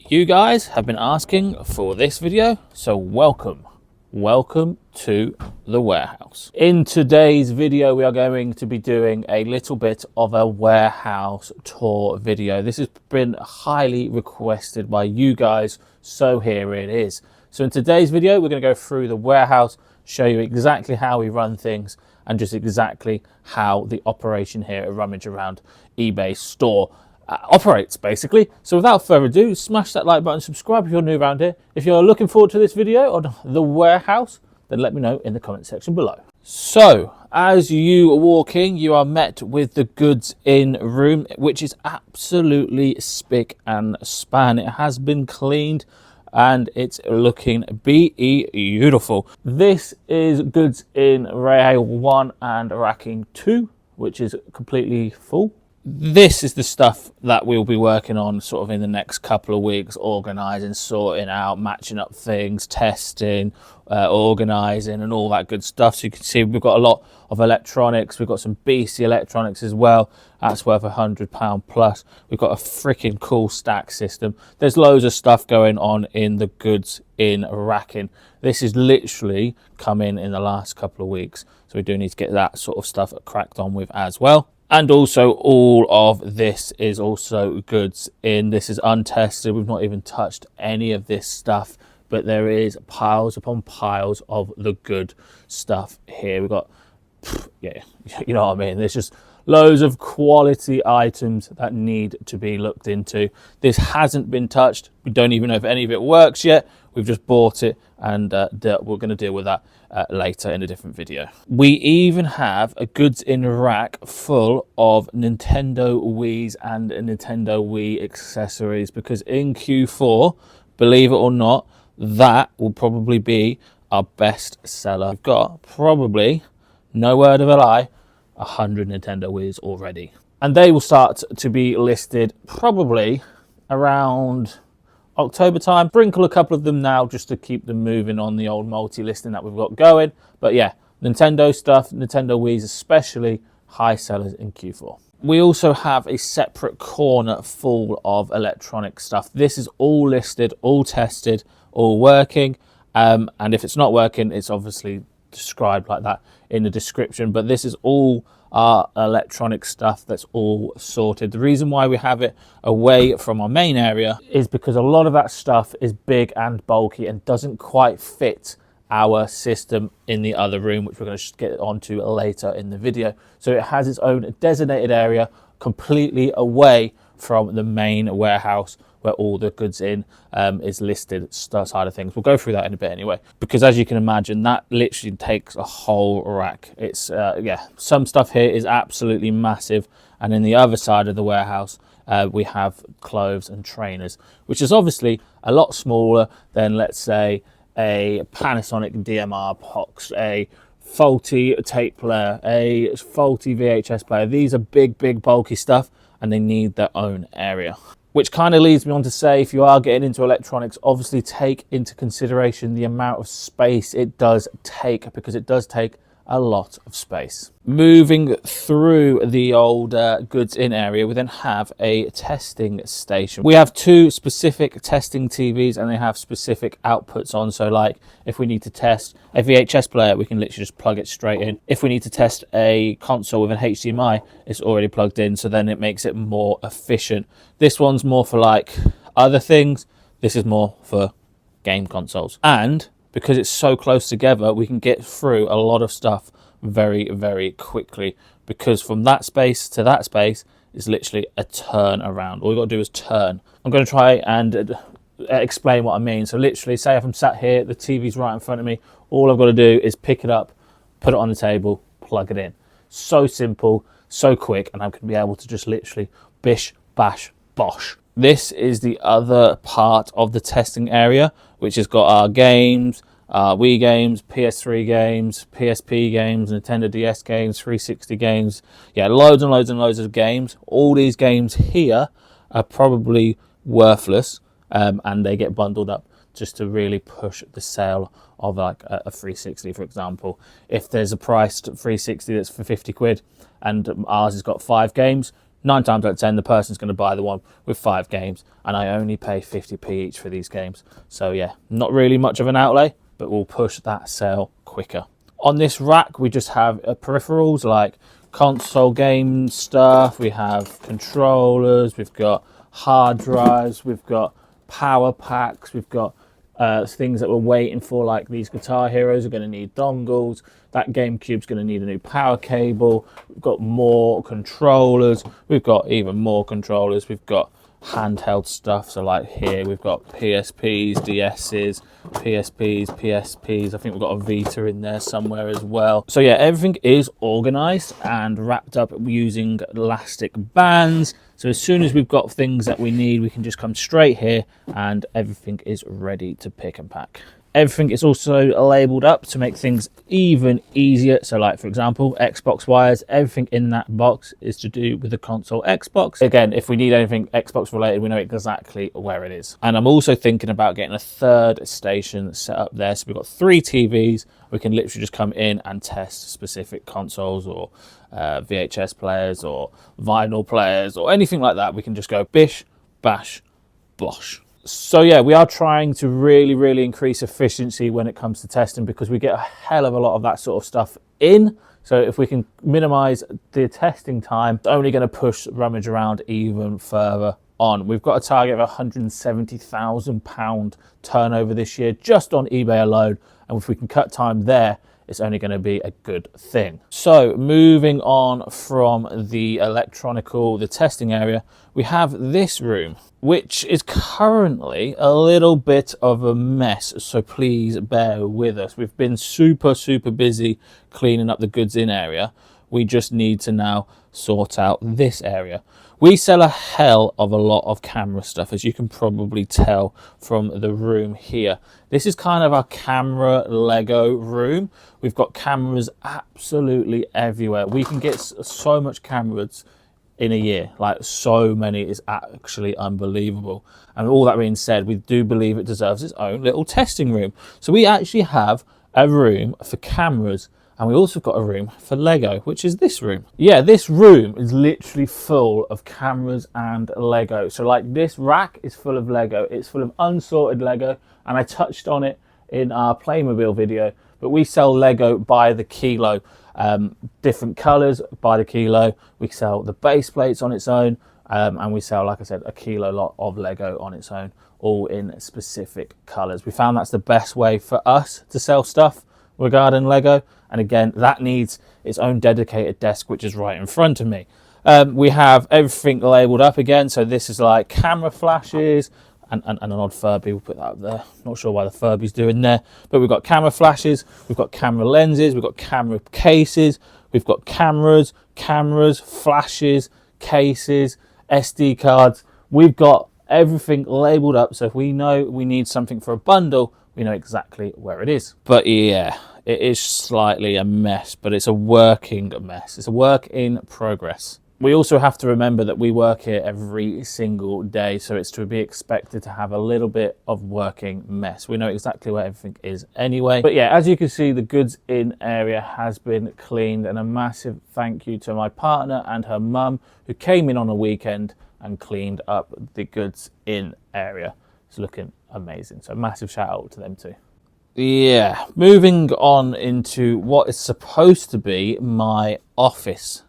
You guys have been asking for this video, so welcome to the warehouse. In today's video, we are going to be doing a little bit of a warehouse tour video. This has been highly requested by you guys, so here it is. So in today's video, we're going to go through the warehouse, show you exactly how we run things and just exactly how the operation here at RummageAround eBay store operates, basically. So without further ado, smash that like button, subscribe if you're new around here. If you're looking forward to this video on the warehouse, then let me know in the comment section below. So as you walk in, you are met with the goods in room, which is absolutely spick and span. It has been cleaned and it's looking beautiful. This is goods in rail 1 and racking 2, which is completely full. This is the stuff that we'll be working on sort of in the next couple of weeks, organising, sorting out, matching up things, testing, organising and all that good stuff. So you can see we've got a lot of electronics. We've got some BC electronics as well. That's worth £100 plus. We've got a freaking cool stack system. There's loads of stuff going on in the goods in racking. This is literally come in the last couple of weeks. So we do need to get that sort of stuff cracked on with as well. And also all of this is also goods in. This is untested. We've not even touched any of this stuff, but there is piles upon piles of the good stuff here. We've got, yeah, you know what I mean? There's just loads of quality items that need to be looked into. This hasn't been touched. We don't even know if any of it works yet. We've just bought it and we're going to deal with that later in a different video. We even have a goods in rack full of Nintendo Wii's and Nintendo Wii accessories, because in Q4, believe it or not, that will probably be our best seller. We've got probably, no word of a lie, 100 Nintendo Wii's already. And they will start to be listed probably around October time. Sprinkle a couple of them now just to keep them moving on the old multi-listing that we've got going. But yeah, Nintendo stuff, Nintendo Wii's especially, high sellers in Q4. We also have a separate corner full of electronic stuff. This is all listed, all tested, all working. And if it's not working, it's obviously described like that in the description. But this is all our electronic stuff that's all sorted. The reason why we have it away from our main area is because a lot of that stuff is big and bulky and doesn't quite fit our system in the other room, which we're going to get onto later in the video. So it has its own designated area completely away from the main warehouse where all the goods in is listed side of things. We'll go through that in a bit anyway, because as you can imagine, that literally takes a whole rack. It's yeah, some stuff here is absolutely massive, and in the other side of the warehouse we have clothes and trainers, which is obviously a lot smaller than, let's say, a Panasonic DMR box, a faulty tape player, a faulty VHS player. These are big bulky stuff, and they need their own area. Which kind of leads me on to say, if you are getting into electronics, obviously take into consideration the amount of space it does take, because it does take a lot of space. Moving through the old goods in area, we then have a testing station. We have two specific testing TVs and they have specific outputs on. So like if we need to test a VHS player, we can literally just plug it straight in. If we need to test a console with an HDMI, it's already plugged in, so then it makes it more efficient. This one's more for like other things. This is more for game consoles. And because it's so close together, we can get through a lot of stuff very quickly, because from that space to that space is literally a turn around. All you got to do is turn. I'm going to try and explain what I mean. So literally, say if I'm sat here, the TV's right in front of me, all I've got to do is pick it up, put it on the table, plug it in. So simple, so quick, and I'm going to be able to just literally bish, bash, bosh. This is the other part of the testing area, which has got our games, Wii games, PS3 games, PSP games, Nintendo DS games, 360 games. Yeah, loads and loads of games. All these games here are probably worthless, and they get bundled up just to really push the sale of like a 360, for example. If there's a priced 360 that's for 50 quid and ours has got 5 games, 9 times out of 10, the person's going to buy the one with 5 games, and I only pay 50p each for these games. So yeah, not really much of an outlay, but we'll push that sale quicker. On this rack, we just have peripherals like console game stuff. We have controllers, we've got hard drives, we've got power packs, we've got things that we're waiting for, like these Guitar Heroes are going to need dongles, that GameCube's going to need a new power cable, we've got more controllers, we've got even more controllers, we've got handheld stuff, so like here we've got PSPs, DS's, PSPs, I think we've got a Vita in there somewhere as well. So yeah, everything is organized and wrapped up using elastic bands, so as soon as we've got things that we need, we can just come straight here and everything is ready to pick and pack. Everything is also labeled up to make things even easier. So like, for example, Xbox wires, everything in that box is to do with the console Xbox. Again, if we need anything Xbox related, we know exactly where it is. And I'm also thinking about getting a third station set up there. So we've got 3 TVs. We can literally just come in and test specific consoles or VHS players or vinyl players or anything like that. We can just go bish, bash, bosh. So yeah, we are trying to really increase efficiency when it comes to testing, because we get a hell of a lot of that sort of stuff in. So if we can minimize the testing time, it's only going to push Rummage Around even further on. We've got a target of £170,000 turnover this year just on eBay alone, and if we can cut time there, it's only going to be a good thing. So moving on from the the testing area, we have this room, which is currently a little bit of a mess. So please bear with us. We've been super busy cleaning up the goods in area. We just need to now sort out this area. We sell a hell of a lot of camera stuff, as you can probably tell from the room here. This is kind of our camera Lego room. We've got cameras absolutely everywhere. We can get so much cameras in a year, like so many, is actually unbelievable. And all that being said, we do believe it deserves its own little testing room. So we actually have a room for cameras, and we also got a room for Lego, which is this room. Yeah, this room is literally full of cameras and Lego. So like, this rack is full of Lego. It's full of unsorted Lego, and I touched on it in our Playmobil video, but we sell Lego by the kilo. Different colors by the kilo. We sell the base plates on its own, and we sell, like I said, a kilo lot of Lego on its own, all in specific colors. We found that's the best way for us to sell stuff regarding Lego. And again, that needs its own dedicated desk, which is right in front of me. We have everything labeled up again. So this is like camera flashes and an odd Furby. We'll put that up there. Not sure why the Furby's doing there. But we've got camera flashes, we've got camera lenses, we've got camera cases, we've got cameras, flashes, cases, SD cards. We've got everything labeled up. So if we know we need something for a bundle, we know exactly where it is. But yeah, it is slightly a mess, but it's a working mess. It's a work in progress. We also have to remember that we work here every single day, so it's to be expected to have a little bit of working mess. We know exactly where everything is anyway. But yeah, as you can see, the goods in area has been cleaned, and a massive thank you to my partner and her mum, who came in on a weekend and cleaned up the goods in area. It's looking amazing. So massive shout out to them too. Yeah, moving on into what is supposed to be my office,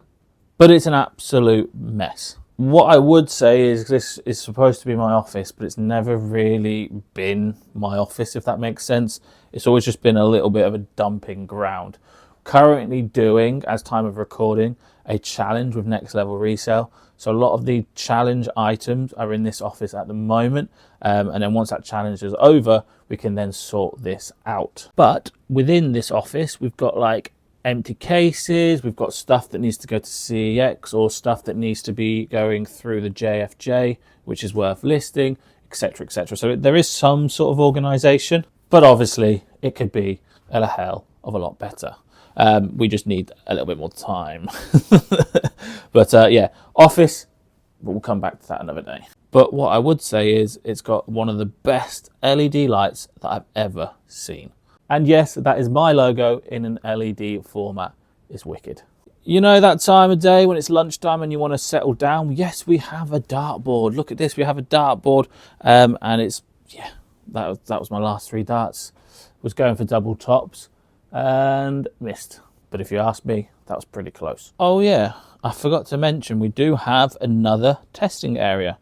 but it's an absolute mess. What I would say is this is supposed to be my office, but it's never really been my office, if that makes sense. It's always just been a little bit of a dumping ground. Currently doing, as time of recording, a challenge with Next Level Resale. So a lot of the challenge items are in this office at the moment. And then once that challenge is over, we can then sort this out. But within this office, we've got like empty cases. We've got stuff that needs to go to CEX, or stuff that needs to be going through the JFJ, which is worth listing, etc., etc. So there is some sort of organization, but obviously it could be a hell of a lot better. We just need a little bit more time. But yeah, office, we'll come back to that another day. But what I would say is it's got one of the best LED lights that I've ever seen. And yes, that is my logo in an LED format. It's wicked. You know that time of day when it's lunchtime and you want to settle down? Yes, we have a dartboard. Look at this, we have a dartboard, and it's, yeah, that was my last 3 darts. Was going for double tops and missed. But if you ask me, that was pretty close. Oh yeah, I forgot to mention we do have another testing area.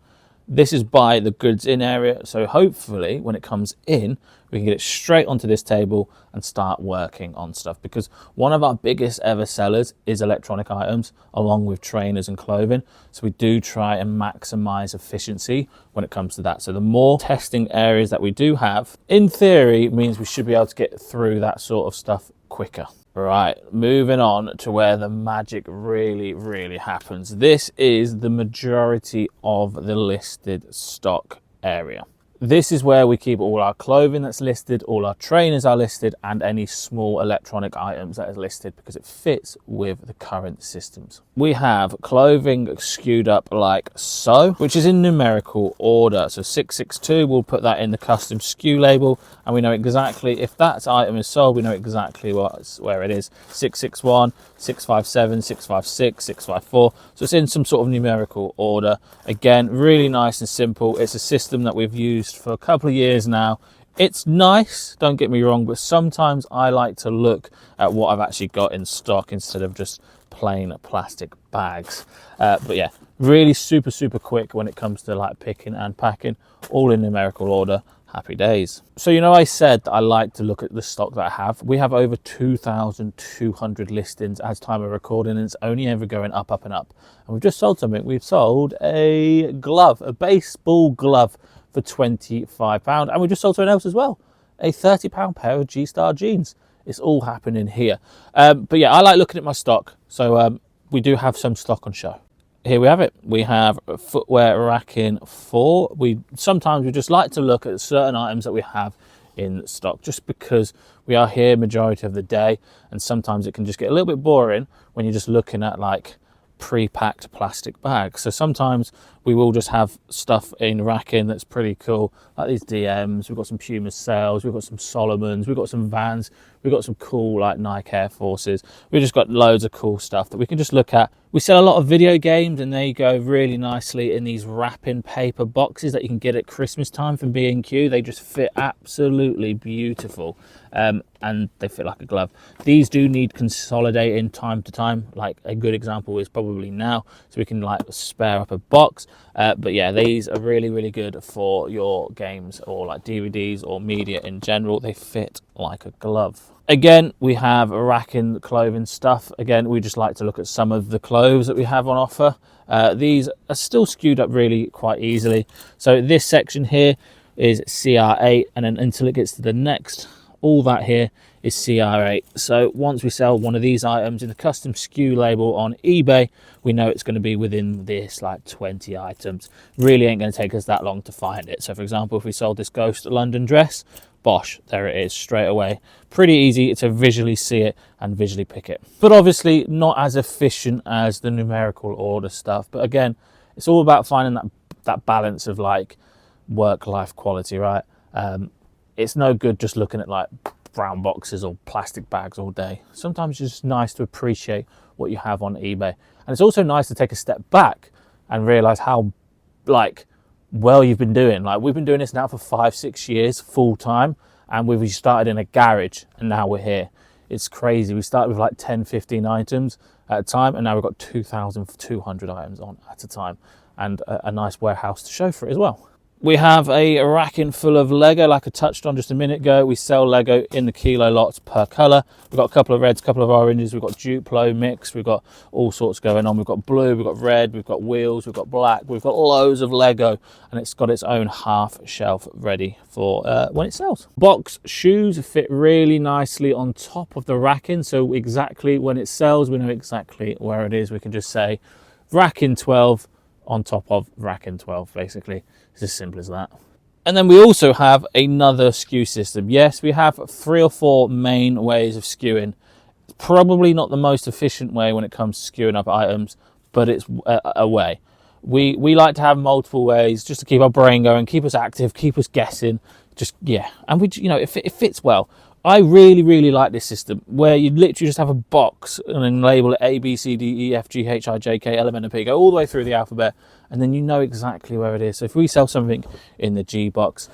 This is by the goods in area, so hopefully when it comes in, we can get it straight onto this table and start working on stuff, because one of our biggest ever sellers is electronic items along with trainers and clothing. So we do try and maximize efficiency when it comes to that. So the more testing areas that we do have, in theory, means we should be able to get through that sort of stuff quicker. Right, moving on to where the magic really happens. This is the majority of the listed stock area. This is where we keep all our clothing that's listed, all our trainers are listed, and any small electronic items that is listed, because it fits with the current systems. We have clothing skewed up like so, which is in numerical order. So 662, we'll put that in the custom SKU label, and we know exactly, if that item is sold, we know exactly where it is. 661, 657, 656, 654. So it's in some sort of numerical order. Again, really nice and simple. It's a system that we've used for a couple of years now. It's nice, don't get me wrong, but sometimes I like to look at what I've actually got in stock instead of just plain plastic bags. But yeah, really super quick when it comes to like picking and packing, all in numerical order. Happy days. So, you know, I said that I like to look at the stock that I have. We have over 2,200 listings as time of recording, and it's only ever going up and up. And we've just sold something. We've sold a glove, a baseball glove, for £25, and we just sold something else as well, a £30 pair of G-Star jeans. It's all happening here. But yeah, I like looking at my stock, so we do have some stock on show. Here we have it. We have footwear racking 4. Sometimes we just like to look at certain items that we have in stock, just because we are here majority of the day, and sometimes it can just get a little bit boring when you're just looking at like pre-packed plastic bags. So sometimes we will just have stuff in racking that's pretty cool, like these DMs. We've got some Puma sales, we've got some Solomons, we've got some Vans, we've got some cool like Nike Air Forces. We've just got loads of cool stuff that we can just look at. We sell a lot of video games, and they go really nicely in these wrapping paper boxes that you can get at Christmas time from B&Q. They just fit absolutely beautiful, and they fit like a glove. These do need consolidating time to time. Like a good example is probably now, so we can like spare up a box. But yeah, these are really good for your games or like DVDs or media in general. They fit like a glove. Again, we have racking clothing stuff. Again, we just like to look at some of the clothes that we have on offer. These are still skewed up really quite easily. So this section here is CR8, and then until it gets to the next, all that here is CR8. So once we sell one of these items in the custom SKU label on eBay, we know it's going to be within this like 20 items. Really ain't going to take us that long to find it. So for example, if we sold this Ghost London dress, bosh, there it is straight away. Pretty easy to visually see it and visually pick it. But obviously not as efficient as the numerical order stuff. But again, it's all about finding that balance of like work-life quality, right? It's no good just looking at like brown boxes or plastic bags all day. Sometimes it's just nice to appreciate what you have on eBay. And it's also nice to take a step back and realize how like well you've been doing. Like we've been doing this now for 5-6 years full time, and we started in a garage and now we're here. It's crazy. We started with like 10-15 items at a time, and now we've got 2,200 items on at a time, and a nice warehouse to show for it as well. We have a racking full of Lego, like I touched on just a minute ago. We sell Lego in the kilo lots per colour. We've got a couple of reds, a couple of oranges. We've got Duplo mix. We've got all sorts going on. We've got blue, we've got red, we've got wheels, we've got black. We've got loads of Lego, and it's got its own half shelf ready for when it sells. Box shoes fit really nicely on top of the racking. So exactly when it sells, we know exactly where it is. We can just say racking 12 on top of racking 12, basically. It's as simple as that. And then we also have another SKU system. Yes, we have 3 or 4 main ways of skewing. It's probably not the most efficient way when it comes to skewing up items, but it's a way. We like to have multiple ways just to keep our brain going, keep us active, keep us guessing. Just, yeah. And we, you know, it fits well. I really like this system where you literally just have a box and then label it A, B, C, D, E, F, G, H, I, J, K, L, M, N, O, P, go all the way through the alphabet, and then you know exactly where it is. So if we sell something in the G box,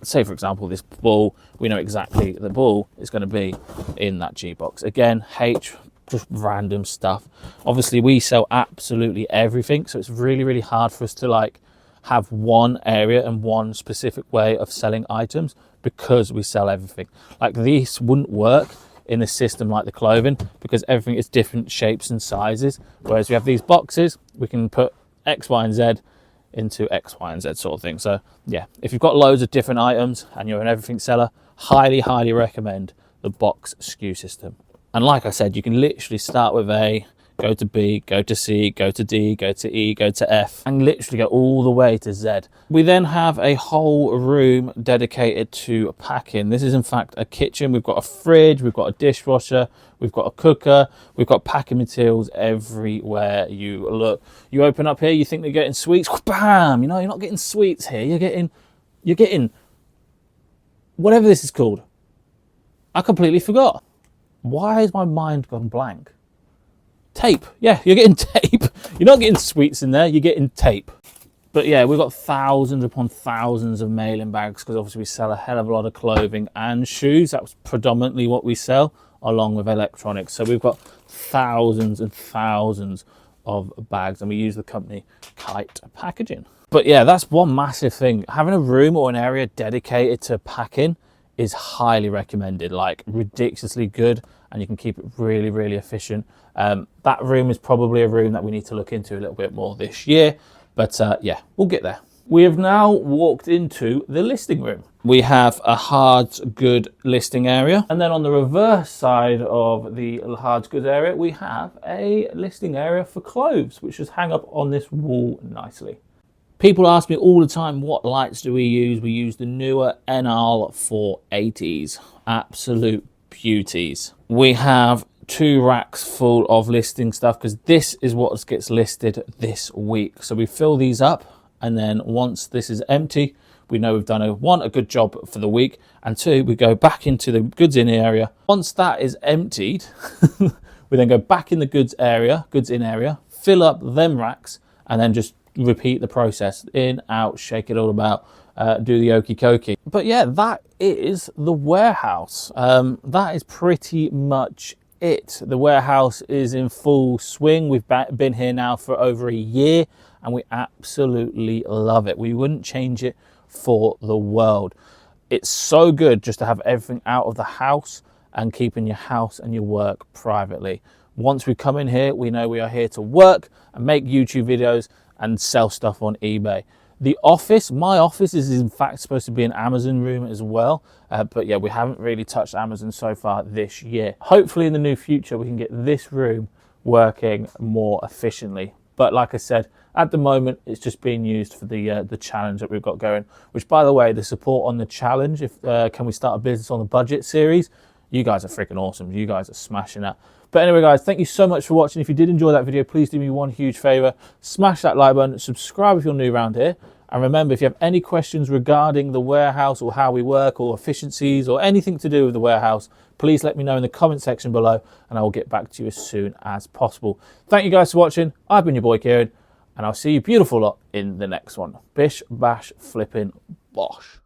say for example this ball, we know exactly the ball is going to be in that G box. Again, H, just random stuff. Obviously we sell absolutely everything, so it's really hard for us to like have one area and one specific way of selling items because we sell everything. Like this wouldn't work in a system like the clothing because everything is different shapes and sizes, whereas we have these boxes, we can put X, Y, and Z into X, Y, and Z sort of thing. So yeah, if you've got loads of different items and you're an everything seller, highly recommend the box SKU system. And like I said, you can literally start with A, go to B, go to C, go to D, go to E, go to F, and literally go all the way to Z. We then have a whole room dedicated to packing. This is in fact a kitchen. We've got a fridge, we've got a dishwasher, we've got a cooker, we've got packing materials everywhere you look. You open up here, you think they're getting sweets, bam! You know, you're not getting sweets here, you're getting whatever this is called. I completely forgot. Why has my mind gone blank? Tape. Yeah, you're getting tape. You're not getting sweets in there, you're getting tape. But yeah, we've got thousands upon thousands of mailing bags because obviously we sell a hell of a lot of clothing and shoes. That's predominantly what we sell, along with electronics. So we've got thousands and thousands of bags, and we use the company Kite Packaging. But yeah, that's one massive thing. Having a room or an area dedicated to packing is highly recommended, like ridiculously good, and you can keep it really efficient. That room is probably a room that we need to look into a little bit more this year, but yeah, we'll get there. We have now walked into the listing room. We have a hard good listing area, and then on the reverse side of the hard goods area, we have a listing area for clothes, which just hang up on this wall nicely. People ask me all the time, what lights do we use? We use the newer NL 480s, absolute beauties. We have 2 racks full of listing stuff because this is what gets listed this week. So we fill these up, and then once this is empty, we know we've done a good job for the week, and 2, we go back into the goods in area. Once that is emptied, we then go back in the goods in area, fill up them racks, and then just repeat the process, in, out, shake it all about, do the okey dokey. But yeah, that is the warehouse. That is pretty much it. The warehouse is in full swing. We've been here now for over a year, and we absolutely love it. We wouldn't change it for the world. It's so good just to have everything out of the house and keeping your house and your work privately. Once we come in here, we know we are here to work and make YouTube videos and sell stuff on eBay. The office, my office, is in fact supposed to be an Amazon room as well. But yeah, we haven't really touched Amazon so far this year. Hopefully in the near future, we can get this room working more efficiently. But like I said, at the moment, it's just being used for the challenge that we've got going, which by the way, the support on the challenge, can we start a business on the budget series? You guys are freaking awesome. You guys are smashing that. But anyway, guys, thank you so much for watching. If you did enjoy that video, please do me one huge favor. Smash that like button, subscribe if you're new around here. And remember, if you have any questions regarding the warehouse or how we work or efficiencies or anything to do with the warehouse, please let me know in the comment section below and I will get back to you as soon as possible. Thank you guys for watching. I've been your boy Kieran, and I'll see you beautiful lot in the next one. Bish, bash, flipping, bosh.